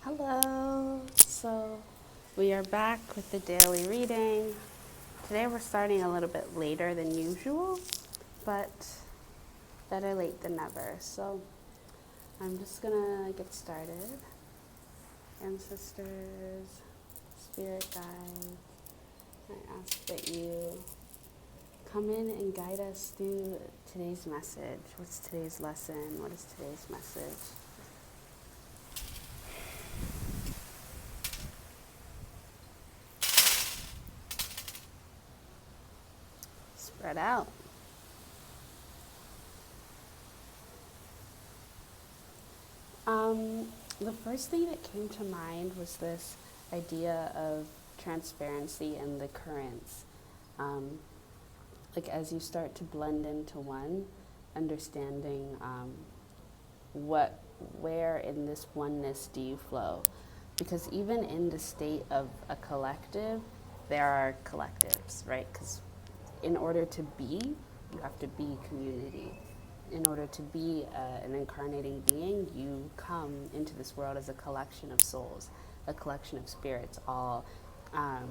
Hello. So we are back with the daily reading. Today we're starting a little bit later than usual, but better late than never. So I'm just gonna get started. Ancestors, spirit guides, I ask that you come in and guide us through today's message. What's today's lesson? What is today's message? Spread out. The first thing that came to mind was this idea of transparency and the currents. Um, like as you start to blend into one, understanding what, where in this oneness do you flow? Because even in the state of a collective, there are collectives, right? Because in order to be, you have to be community. In order to be an incarnating being, you come into this world as a collection of souls, a collection of spirits, all um,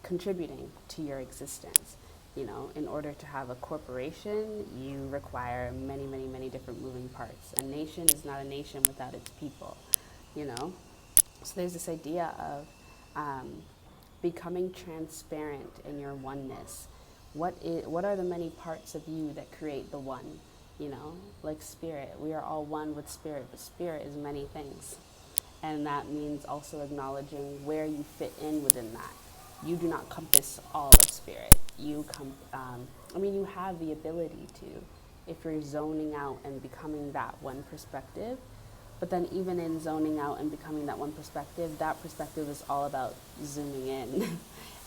contributing to your existence. You know, in order to have a corporation, you require many, many, many different moving parts. A nation is not a nation without its people, you know? So there's this idea of becoming transparent in your oneness. What are the many parts of you that create the one? You know, like spirit. We are all one with spirit, but spirit is many things. And that means also acknowledging where you fit in within that. You do not compass all of spirit. You have the ability to, if you're zoning out and becoming that one perspective. But then even in zoning out and becoming that perspective is all about zooming in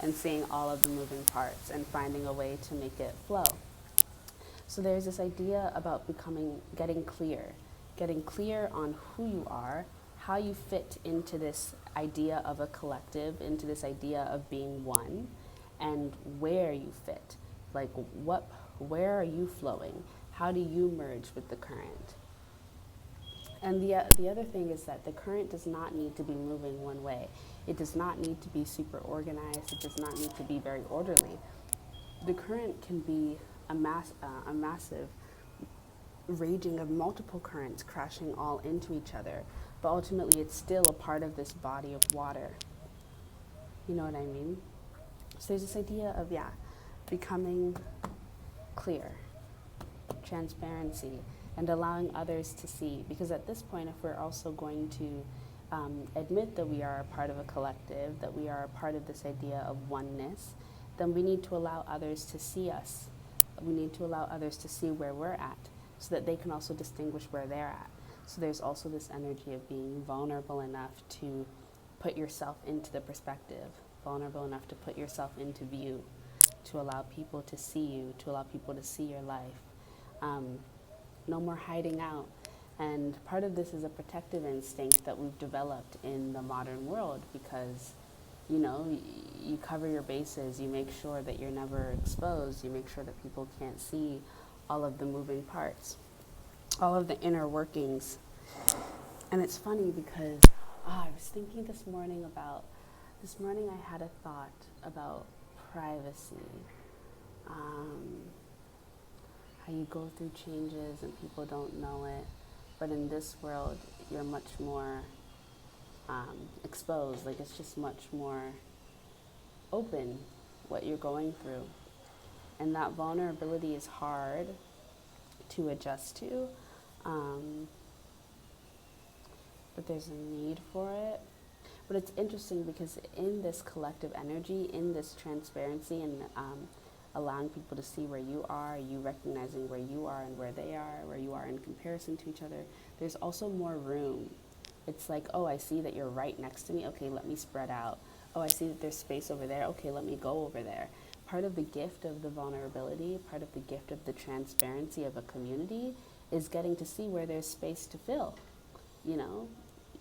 and seeing all of the moving parts and finding a way to make it flow. So there's this idea about getting clear on who you are, how you fit into this idea of a collective, into this idea of being one, and where you fit. Like where are you flowing? How do you merge with the current? And the other thing is that the current does not need to be moving one way. It does not need to be super organized. It does not need to be very orderly. The current can be a massive raging of multiple currents crashing all into each other, but ultimately it's still a part of this body of water. You know what I mean? So there's this idea of, becoming clear, transparency, and allowing others to see. Because at this point, if we're also going to admit that we are a part of a collective, that we are a part of this idea of oneness, then we need to allow others to see us. We need to allow others to see where we're at so that they can also distinguish where they're at. So there's also this energy of being vulnerable enough to put yourself into the perspective, vulnerable enough to put yourself into view, to allow people to see you, to allow people to see your life. No more hiding out. And part of this is a protective instinct that we've developed in the modern world because, you know, you cover your bases, you make sure that you're never exposed, you make sure that people can't see all of the moving parts, all of the inner workings. And it's funny because I was thinking this morning I had a thought about privacy. How you go through changes and people don't know it. But in this world, you're much more exposed. Like it's just much more open what you're going through. And that vulnerability is hard to adjust to. But there's a need for it. But it's interesting because in this collective energy, in this transparency and allowing people to see where you are, you recognizing where you are and where they are, where you are in comparison to each other, there's also more room. It's like, oh, I see that you're right next to me. Okay, let me spread out. Oh, I see that there's space over there. Okay, let me go over there. Part of the gift of the vulnerability, part of the gift of the transparency of a community is getting to see where there's space to fill. You know,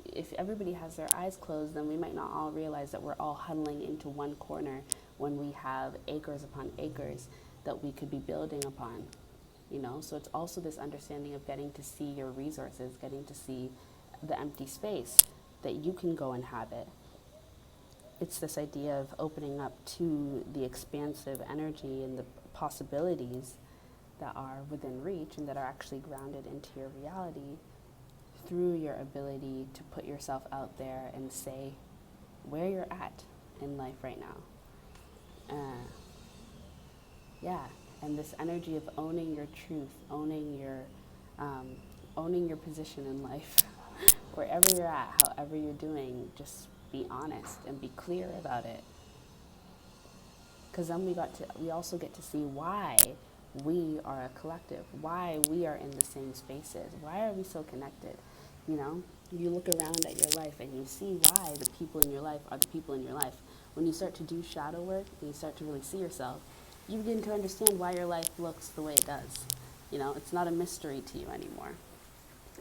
if everybody has their eyes closed, then we might not all realize that we're all huddling into one corner when we have acres upon acres that we could be building upon. You know, so it's also this understanding of getting to see your resources, getting to see the empty space. that you can go inhabit. It's this idea of opening up to the expansive energy and the possibilities that are within reach and that are actually grounded into your reality through your ability to put yourself out there and say where you're at in life right now. And this energy of owning your truth, owning your position in life, wherever you're at, however you're doing, just be honest and be clear about it. Because then we also get to see why we are a collective, why we are in the same spaces, why are we so connected. You look around at your life and you see why the people in your life are the people in your life. When you start to do shadow work and you start to really see yourself, you begin to understand why your life looks the way it does. It's not a mystery to you anymore.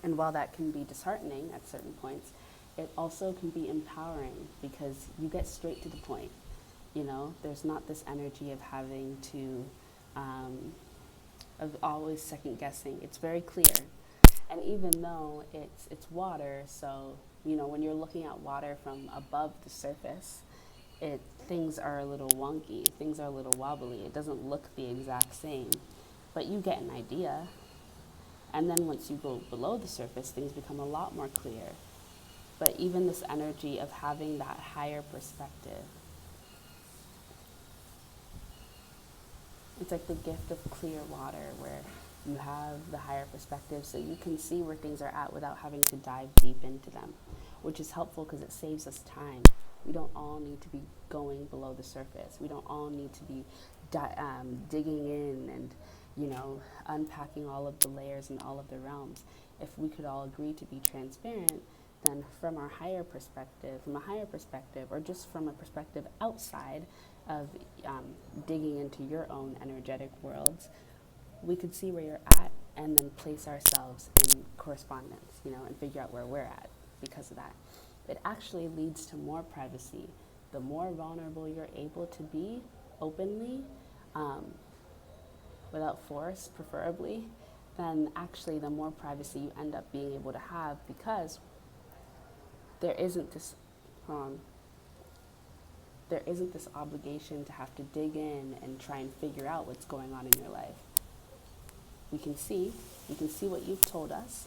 And while that can be disheartening at certain points, it also can be empowering because you get straight to the point. There's not this energy of having to, of always second guessing. It's very clear. And even though it's water, so, when you're looking at water from above the surface, things are a little wonky, things are a little wobbly. It doesn't look the exact same, but you get an idea. And then once you go below the surface, things become a lot more clear. But even this energy of having that higher perspective, it's like the gift of clear water where you have the higher perspective so you can see where things are at without having to dive deep into them, which is helpful because it saves us time. We don't all need to be going below the surface. We don't all need to be digging in and, unpacking all of the layers and all of the realms. If we could all agree to be transparent, then from a higher perspective, or just from a perspective outside of digging into your own energetic worlds, we could see where you're at and then place ourselves in correspondence, and figure out where we're at because of that. It actually leads to more privacy. The more vulnerable you're able to be openly, without force, preferably, then actually the more privacy you end up being able to have because there isn't this obligation to have to dig in and try and figure out what's going on in your life. We can see what you've told us,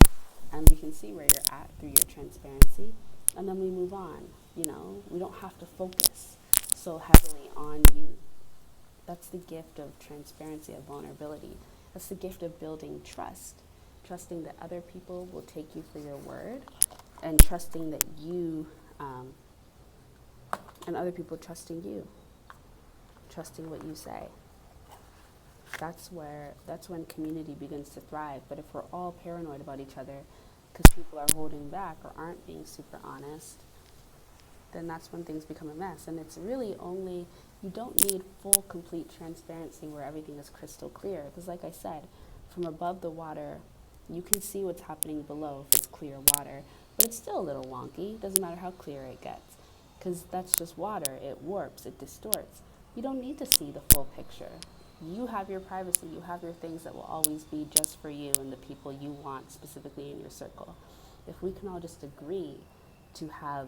and we can see where you're at through your transparency, and then we move on. We don't have to focus so heavily on you. That's the gift of transparency, of vulnerability. That's the gift of building trust, trusting that other people will take you for your word, and trusting that you, and other people trusting you, trusting what you say. That's when community begins to thrive. But if we're all paranoid about each other because people are holding back or aren't being super honest, then that's when things become a mess. And it's really you don't need full, complete transparency where everything is crystal clear. Because like I said, from above the water, you can see what's happening below if it's clear water. But it's still a little wonky. Doesn't matter how clear it gets. Because that's just water. It warps, it distorts. You don't need to see the full picture. You have your privacy. You have your things that will always be just for you and the people you want specifically in your circle. If we can all just agree to have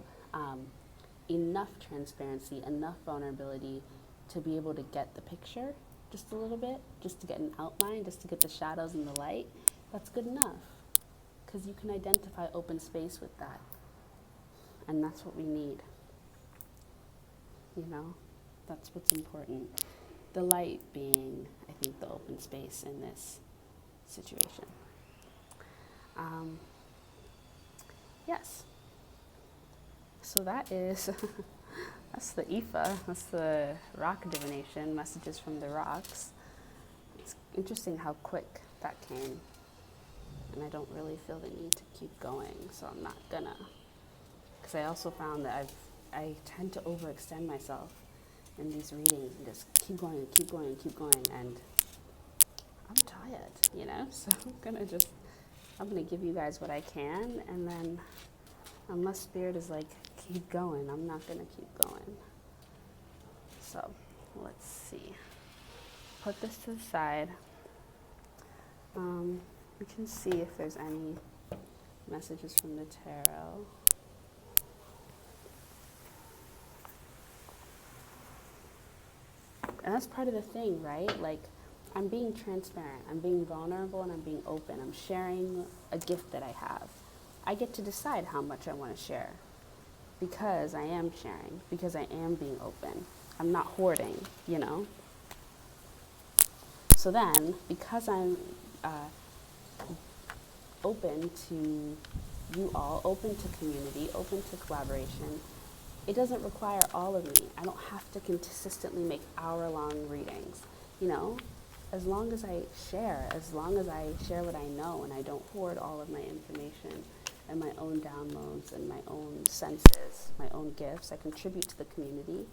enough transparency, enough vulnerability to be able to get the picture just a little bit, just to get an outline, just to get the shadows and the light, that's good enough. Because you can identify open space with that. And that's what we need. That's what's important. The light being, I think, the open space in this situation. Yes. So that is, that's the Ifa, that's the rock divination, messages from the rocks. It's interesting how quick that came. And I don't really feel the need to keep going, so I'm not gonna. Because I also found that I tend to overextend myself in these readings and just keep going, and I'm tired, so I'm gonna give you guys what I can, and then unless Spirit is like, keep going, I'm not gonna keep going. So, let's see. Put this to the side. We can see if there's any messages from the tarot. that's part of the thing, right? Like, I'm being transparent, I'm being vulnerable, and I'm being open. I'm sharing a gift that I have. I get to decide how much I want to share because I am sharing, because I am being open. I'm not hoarding, you know? So then, because I'm open to you all, open to community, open to collaboration, it doesn't require all of me. I don't have to consistently make hour-long readings, you know? As long as I share what I know and I don't hoard all of my information and my own downloads and my own senses, my own gifts, I contribute to the community,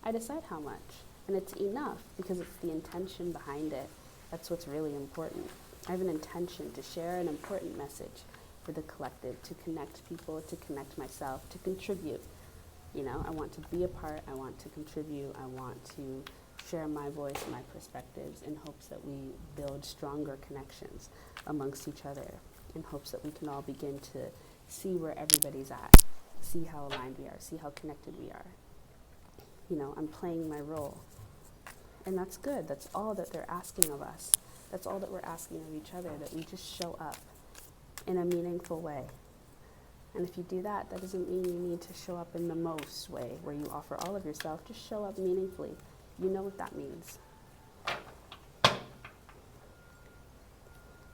I decide how much. And it's enough because it's the intention behind it. That's what's really important. I have an intention to share an important message for the collective, to connect people, to connect myself, to contribute. You know, I want to be a part, I want to contribute, I want to share my voice, my perspectives in hopes that we build stronger connections amongst each other, in hopes that we can all begin to see where everybody's at, see how aligned we are, see how connected we are. You know, I'm playing my role. And that's good. That's all that they're asking of us. That's all that we're asking of each other, that we just show up in a meaningful way. And if you do that, that doesn't mean you need to show up in the most way, where you offer all of yourself. Just show up meaningfully. You know what that means.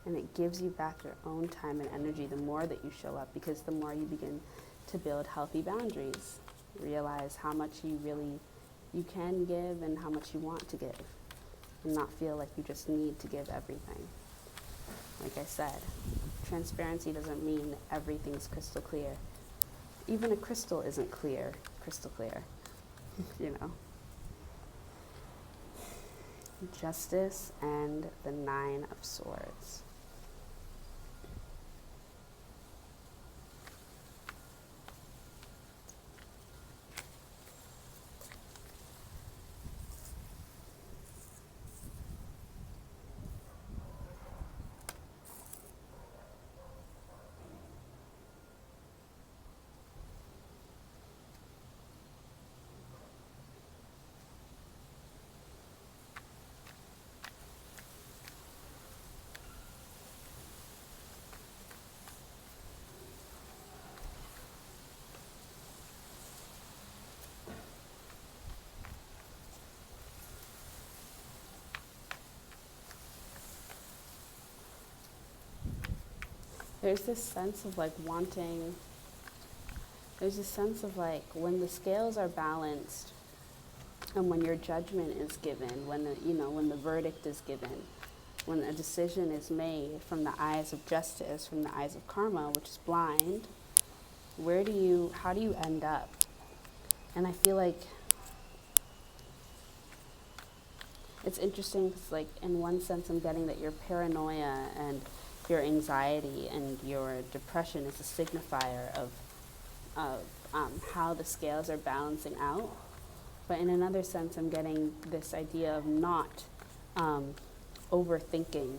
And it gives you back your own time and energy the more that you show up, because the more you begin to build healthy boundaries, realize how much you can give and how much you want to give, and not feel like you just need to give everything. Like I said, transparency doesn't mean everything's crystal clear. Even a crystal isn't crystal clear, you know. Justice and the Nine of Swords. There's this sense of like wanting, there's a sense of like when the scales are balanced and when your judgment is given, when the verdict is given, when a decision is made from the eyes of justice, from the eyes of karma, which is blind, how do you end up? And I feel like it's interesting because, like, in one sense, I'm getting that your paranoia and your anxiety and your depression is a signifier of how the scales are balancing out. But in another sense, I'm getting this idea of not overthinking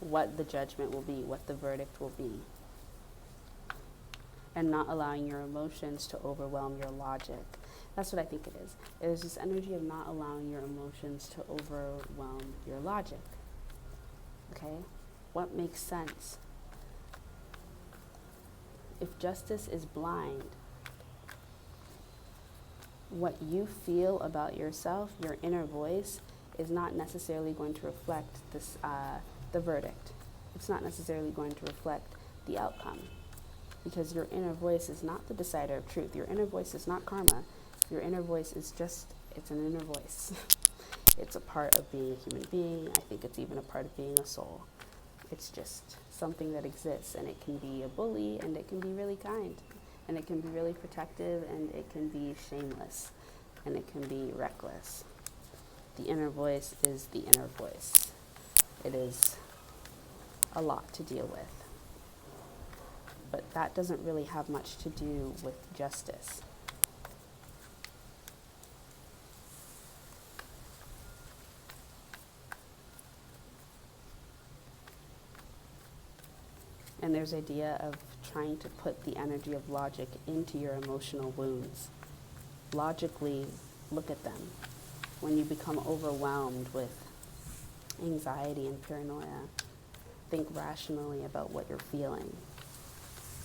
what the judgment will be, what the verdict will be, and not allowing your emotions to overwhelm your logic. That's what I think it is. There's this energy of not allowing your emotions to overwhelm your logic. Okay? What makes sense? If justice is blind, what you feel about yourself, your inner voice, is not necessarily going to reflect the verdict. It's not necessarily going to reflect the outcome, because your inner voice is not the decider of truth. Your inner voice is not karma. Your inner voice is it's an inner voice. It's a part of being a human being. I think it's even a part of being a soul. It's just something that exists, and it can be a bully, and it can be really kind, and it can be really protective, and it can be shameless, and it can be reckless. The inner voice is the inner voice. It is a lot to deal with. But that doesn't really have much to do with justice. And there's idea of trying to put the energy of logic into your emotional wounds. Logically look at them. when you become overwhelmed with anxiety and paranoia, think rationally about what you're feeling.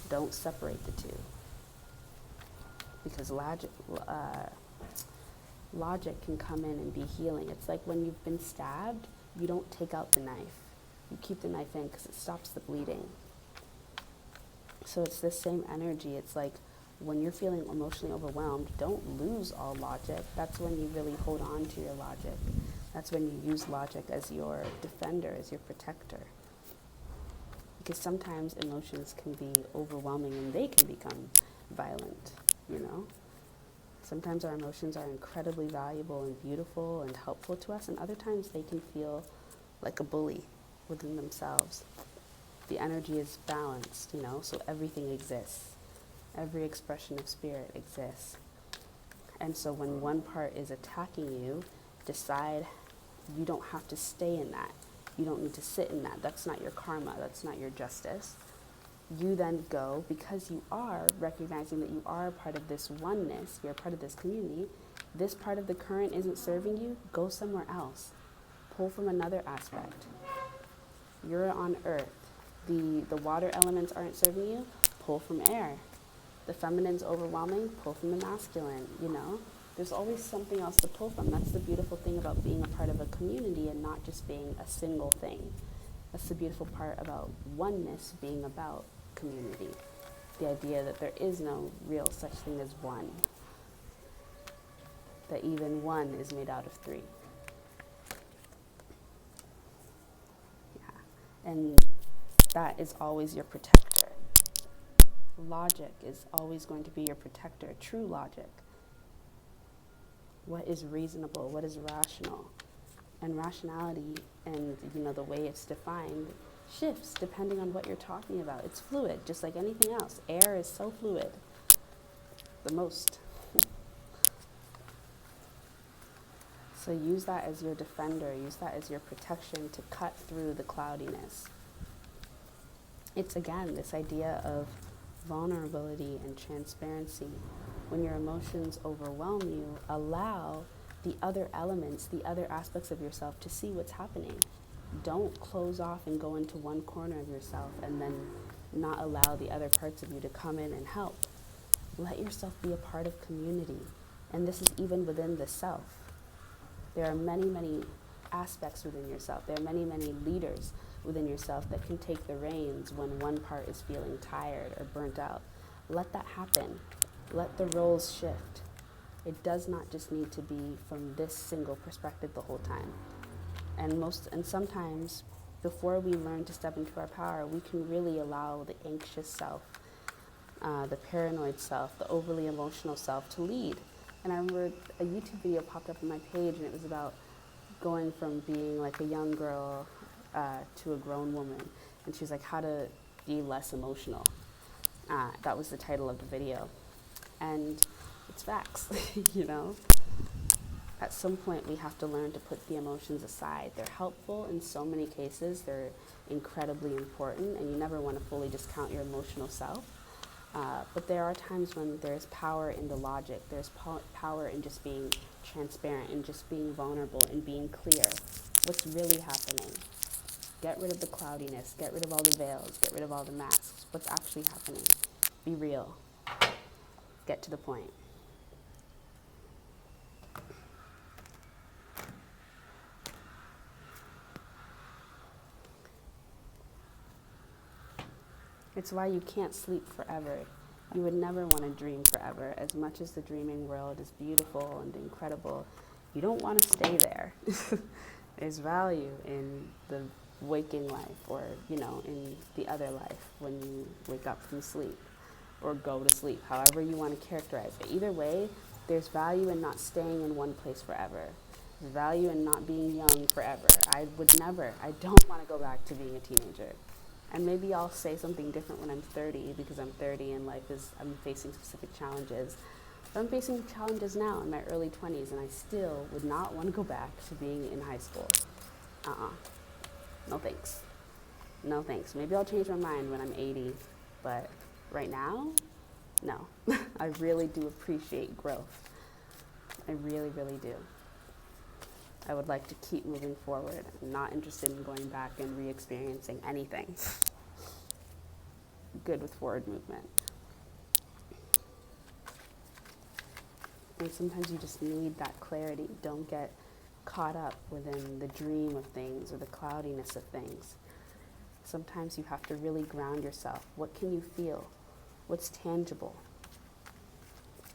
Don't separate the two. Because logic can come in and be healing. It's like when you've been stabbed, you don't take out the knife. You keep the knife in because it stops the bleeding. So it's the same energy. It's like when you're feeling emotionally overwhelmed, don't lose all logic. That's when you really hold on to your logic. That's when you use logic as your defender, as your protector. Because sometimes emotions can be overwhelming and they can become violent, you know? Sometimes our emotions are incredibly valuable and beautiful and helpful to us, and other times they can feel like a bully within themselves. The energy is balanced, you know, so everything exists. Every expression of spirit exists. And so when one part is attacking you, decide you don't have to stay in that. You don't need to sit in that. That's not your karma. That's not your justice. You then go, because you are recognizing that you are a part of this oneness, you're a part of this community, this part of the current isn't serving you, go somewhere else. Pull from another aspect. You're on earth. The water elements aren't serving you, pull from air. The feminine's overwhelming, pull from the masculine, you know? There's always something else to pull from. That's the beautiful thing about being a part of a community and not just being a single thing. That's the beautiful part about oneness being about community. The idea that there is no real such thing as one. That even one is made out of three. Yeah. And that is always your protector. Logic is always going to be your protector, true logic. What is reasonable? What is rational? And rationality and, you know, the way it's defined shifts depending on what you're talking about. It's fluid, just like anything else. Air is so fluid. The most. So use that as your defender. Use that as your protection to cut through the cloudiness. It's, again, this idea of vulnerability and transparency. When your emotions overwhelm you, allow the other elements, the other aspects of yourself to see what's happening. Don't close off and go into one corner of yourself and then not allow the other parts of you to come in and help. Let yourself be a part of community. And this is even within the self. There are many, many aspects within yourself. There are many, many leaders within yourself that can take the reins when one part is feeling tired or burnt out. Let that happen. Let the roles shift. It does not just need to be from this single perspective the whole time. And sometimes, before we learn to step into our power, we can really allow the anxious self, the paranoid self, the overly emotional self to lead. And I remember a YouTube video popped up on my page, and it was about going from being like a young girl to a grown woman. And she was like, how to be less emotional. That was the title of the video. And it's facts, you know? At some point, we have to learn to put the emotions aside. They're helpful in so many cases. They're incredibly important, and you never want to fully discount your emotional self. But there are times when there's power in the logic. There's power in just being transparent and just being vulnerable and being clear. What's really happening? Get rid of the cloudiness. Get rid of all the veils. Get rid of all the masks. What's actually happening? Be real. Get to the point. It's why you can't sleep forever. You would never want to dream forever. As much as the dreaming world is beautiful and incredible, you don't want to stay there. There's value in the waking life, or, you know, in the other life when you wake up from sleep or go to sleep, however you want to characterize it. Either way, there's value in not staying in one place forever. There's value in not being young forever. I don't want to go back to being a teenager. And maybe I'll say something different when I'm 30, because I'm 30 and I'm facing specific challenges. But I'm facing challenges now in my early 20s, and I still would not want to go back to being in high school. No thanks. No thanks. Maybe I'll change my mind when I'm 80, but right now, no. I really do appreciate growth. I really, really do. I would like to keep moving forward. I'm not interested in going back and re-experiencing anything. Good with forward movement. And sometimes you just need that clarity. Don't get caught up within the dream of things or the cloudiness of things. Sometimes you have to really ground yourself. What can you feel? What's tangible?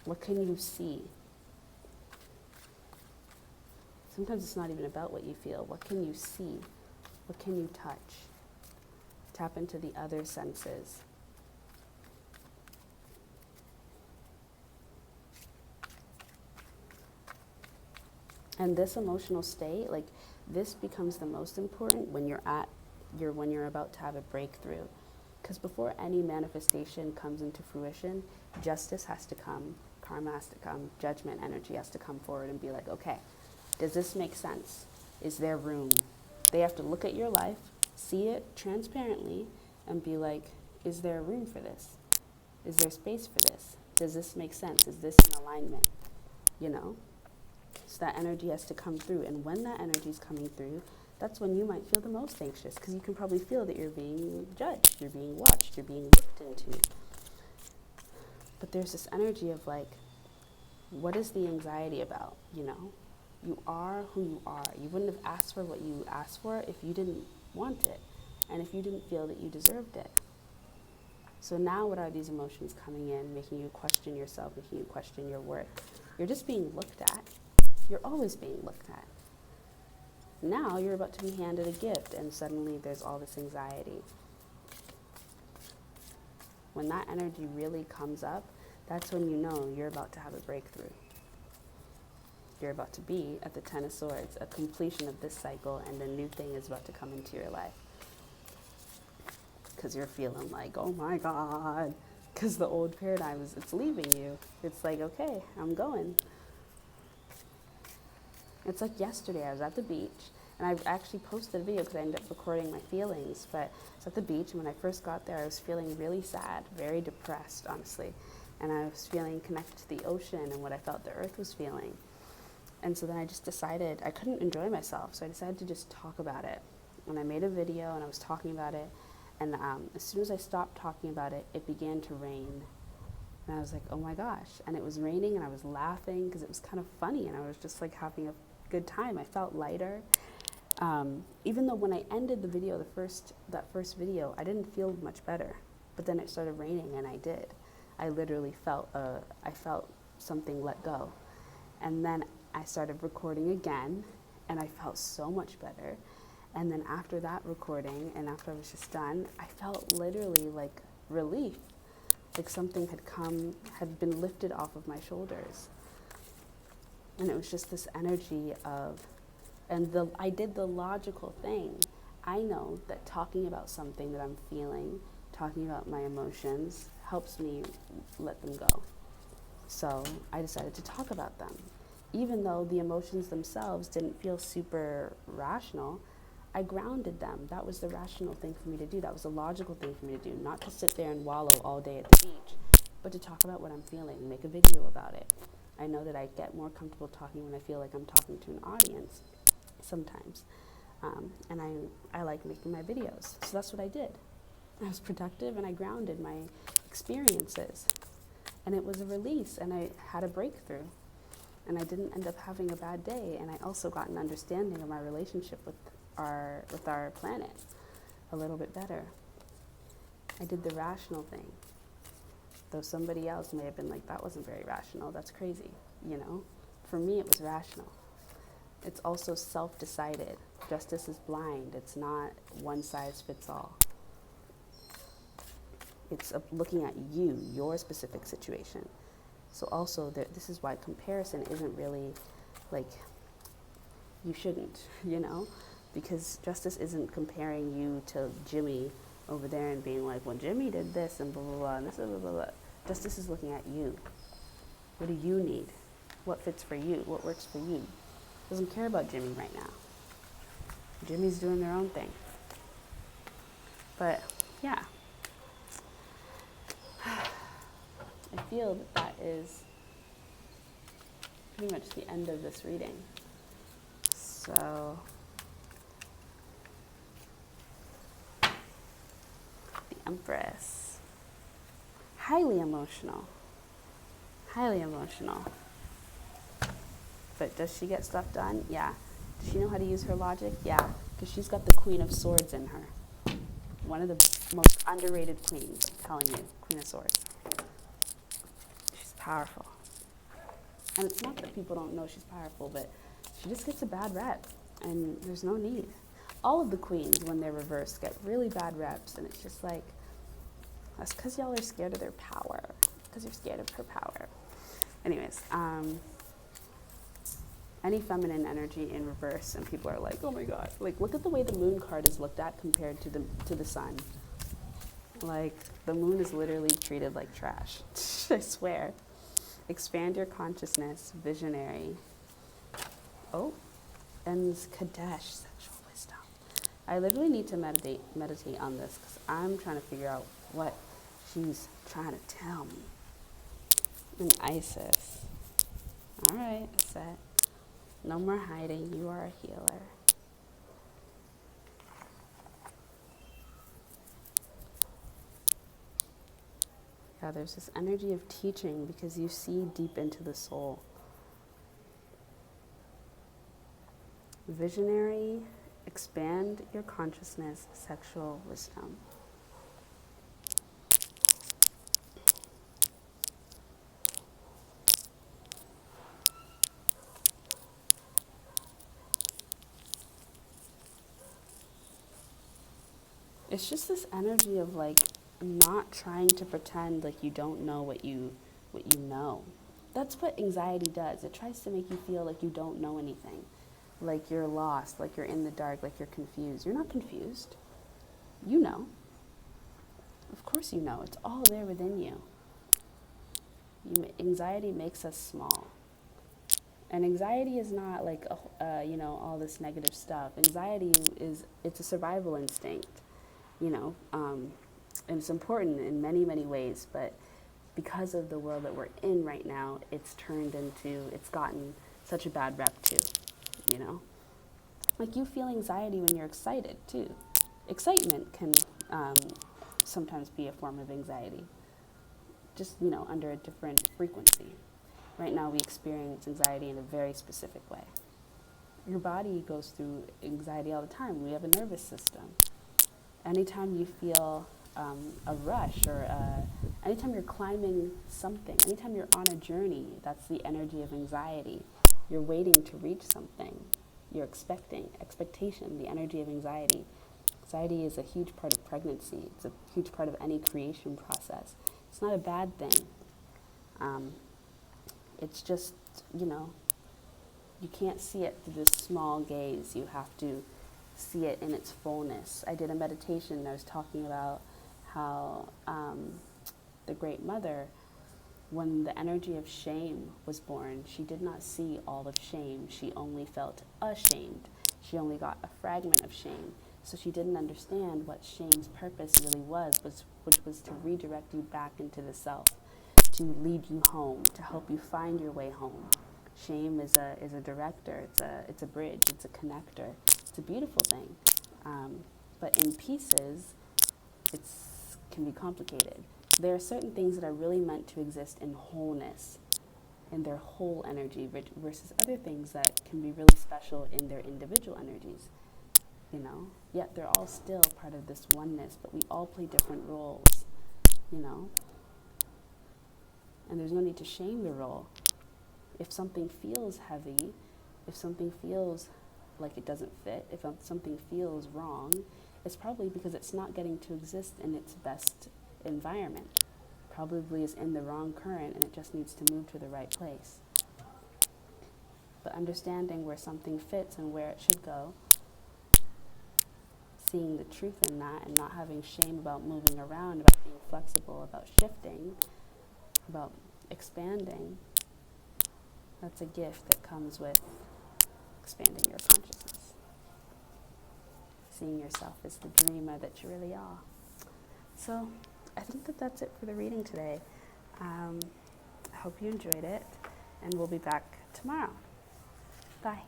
What can you see? Sometimes it's not even about what you feel. What can you see? What can you touch? Tap into the other senses. And this emotional state, like this becomes the most important when when you're about to have a breakthrough. Because before any manifestation comes into fruition, justice has to come, karma has to come, judgment energy has to come forward and be like, okay, does this make sense? Is there room? They have to look at your life, see it transparently, and be like, is there room for this? Is there space for this? Does this make sense? Is this in alignment? You know? So that energy has to come through. And when that energy is coming through, that's when you might feel the most anxious, because you can probably feel that you're being judged, you're being watched, you're being looked into. But there's this energy of like, what is the anxiety about, you know? You are who you are. You wouldn't have asked for what you asked for if you didn't want it, and if you didn't feel that you deserved it. So now what are these emotions coming in, making you question yourself, making you question your worth? You're just being looked at. You're always being looked at. Now you're about to be handed a gift, and suddenly there's all this anxiety. When that energy really comes up, that's when you know you're about to have a breakthrough. You're about to be at the Ten of Swords, a completion of this cycle, and a new thing is about to come into your life. Because you're feeling like, oh my God, because the old paradigm it's leaving you. It's like, okay, I'm going. It's like yesterday, I was at the beach, and I actually posted a video because I ended up recording my feelings, but I was at the beach, and when I first got there, I was feeling really sad, very depressed, honestly. And I was feeling connected to the ocean and what I felt the earth was feeling. And so then I just decided I couldn't enjoy myself, so I decided to just talk about it. And I made a video, and I was talking about it, and as soon as I stopped talking about it, it began to rain. And I was like, oh my gosh. And it was raining, and I was laughing because it was kind of funny, and I was just like having a good time. I felt lighter. Even though when I ended the video, that first video, I didn't feel much better. But then it started raining, and I did. I literally felt something let go. And then I started recording again, and I felt so much better. And then after that recording, and after I was just done, I felt literally like relief, like something had been lifted off of my shoulders. And it was just this energy of, I did the logical thing. I know that talking about something that I'm feeling, talking about my emotions, helps me let them go. So I decided to talk about them. Even though the emotions themselves didn't feel super rational, I grounded them. That was the rational thing for me to do. That was the logical thing for me to do. Not to sit there and wallow all day at the beach, but to talk about what I'm feeling, make a video about it. I know that I get more comfortable talking when I feel like I'm talking to an audience sometimes. And I like making my videos. So that's what I did. I was productive, and I grounded my experiences. And it was a release, and I had a breakthrough. And I didn't end up having a bad day. And I also got an understanding of my relationship with our planet a little bit better. I did the rational thing. Though somebody else may have been like, that wasn't very rational, that's crazy, you know? For me, it was rational. It's also self-decided. Justice is blind. It's not one size fits all. It's looking at you, your specific situation. So also, this is why comparison isn't really, like, you shouldn't, you know? Because justice isn't comparing you to Jimmy over there and being like, well, Jimmy did this and blah, blah, blah, and this, blah, blah, blah. Justice is looking at you. What do you need? What fits for you? What works for you? Doesn't care about Jimmy right now. Jimmy's doing their own thing. But, yeah. I feel that is pretty much the end of this reading. So the Empress, highly emotional, highly emotional. But does she get stuff done? Yeah. Does she know how to use her logic? Yeah, because she's got the Queen of Swords in her. One of the most underrated queens, I'm telling you, Queen of Swords. She's powerful. And it's not that people don't know she's powerful, but she just gets a bad rep, and there's no need. All of the queens, when they're reversed, get really bad reps, and it's just like, that's because y'all are scared of their power, because you're scared of her power. Anyways, any feminine energy in reverse, and people are like, oh my God. Like, look at the way the moon card is looked at compared to the sun. Like, the moon is literally treated like trash. I swear. Expand your consciousness, visionary. Oh, and Kadesh, sexual wisdom. I literally need to meditate on this because I'm trying to figure out what she's trying to tell me. And Isis. All right, set. No more hiding. You are a healer. Yeah, there's this energy of teaching because you see deep into the soul. Visionary, expand your consciousness, sexual wisdom. It's just this energy of like not trying to pretend like you don't know what you know. That's what anxiety does. It tries to make you feel like you don't know anything, like you're lost, like you're in the dark, like you're confused. You're not confused. You know. Of course you know. It's all there within you. Anxiety makes us small. And anxiety is not like, all this negative stuff. Anxiety it's a survival instinct, and it's important in many, many ways. But because of the world that we're in right now, it's gotten such a bad rep too, Like you feel anxiety when you're excited too. Excitement can sometimes be a form of anxiety, just, under a different frequency. Right now we experience anxiety in a very specific way. Your body goes through anxiety all the time. We have a nervous system. Anytime you feel a rush or anytime you're climbing something, anytime you're on a journey, that's the energy of anxiety. You're waiting to reach something. You're expectation, the energy of anxiety. Anxiety is a huge part of pregnancy. It's a huge part of any creation process. It's not a bad thing. It's just, you can't see it through this small gaze. You have to see it in its fullness. I did a meditation. I was talking about how the Great Mother, when the energy of shame was born, she did not see all of shame. She only felt ashamed. She only got a fragment of shame. So she didn't understand what shame's purpose really was, which was to redirect you back into the self, to lead you home, to help you find your way home. Shame is a director. It's a bridge. It's a connector. It's a beautiful thing. But in pieces, it can be complicated. There are certain things that are really meant to exist in wholeness, in their whole energy, versus other things that can be really special in their individual energies. Yet they're all still part of this oneness, but we all play different roles, And there's no need to shame the role. If something feels heavy, if something feels like it doesn't fit, if something feels wrong, it's probably because it's not getting to exist in its best environment. Probably is in the wrong current and it just needs to move to the right place. But understanding where something fits and where it should go, seeing the truth in that and not having shame about moving around, about being flexible, about shifting, about expanding, that's a gift that comes with expanding your consciousness. Seeing yourself as the dreamer that you really are. So I think that's it for the reading today. I hope you enjoyed it, and we'll be back tomorrow. Bye.